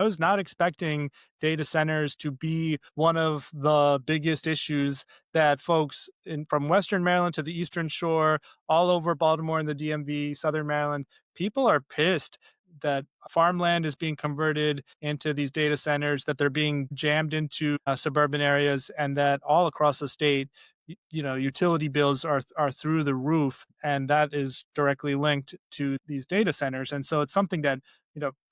I was not expecting data centers to be one of the biggest issues that folks from Western Maryland to the Eastern Shore, all over Baltimore and the DMV, Southern Maryland, people are pissed that farmland is being converted into these data centers, that they're being jammed into suburban areas, and that all across the state, utility bills are through the roof, and that is directly linked to these data centers. And so it's something that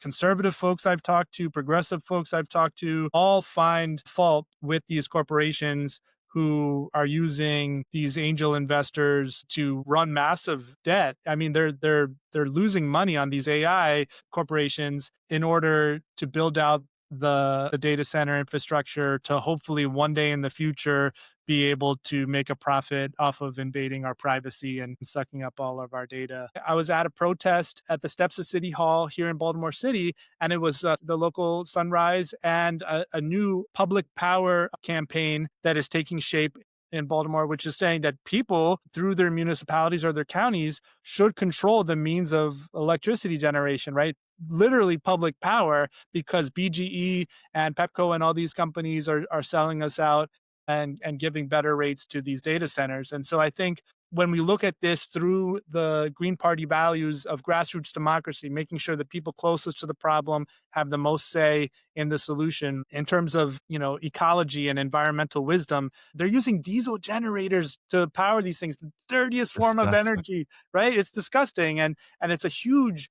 conservative folks I've talked to, progressive folks I've talked to, all find fault with these corporations who are using these angel investors to run massive debt. I mean, they're losing money on these AI corporations in order to build out the data center infrastructure to hopefully one day in the future be able to make a profit off of invading our privacy and sucking up all of our data. I was at a protest at the steps of City Hall here in Baltimore City, and it was the local Sunrise and a new public power campaign that is taking shape in Baltimore, which is saying that people through their municipalities or their counties should control the means of electricity generation, right? Literally public power, because BGE and Pepco and all these companies are selling us out and giving better rates to these data centers. And so I think when we look at this through the Green Party values of grassroots democracy, making sure that people closest to the problem have the most say in the solution in terms of, ecology and environmental wisdom, they're using diesel generators to power these things, the dirtiest form of Disgusting. energy, right? It's disgusting. And it's a huge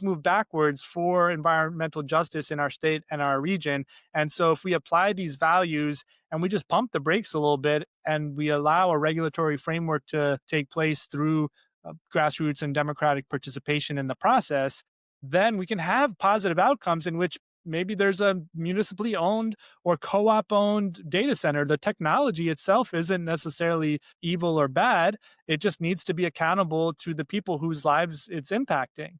move backwards for environmental justice in our state and our region. And so if we apply these values and we just pump the brakes a little bit and we allow a regulatory framework to take place through grassroots and democratic participation in the process, then we can have positive outcomes in which maybe there's a municipally owned or co-op owned data center. The technology itself isn't necessarily evil or bad. It just needs to be accountable to the people whose lives it's impacting.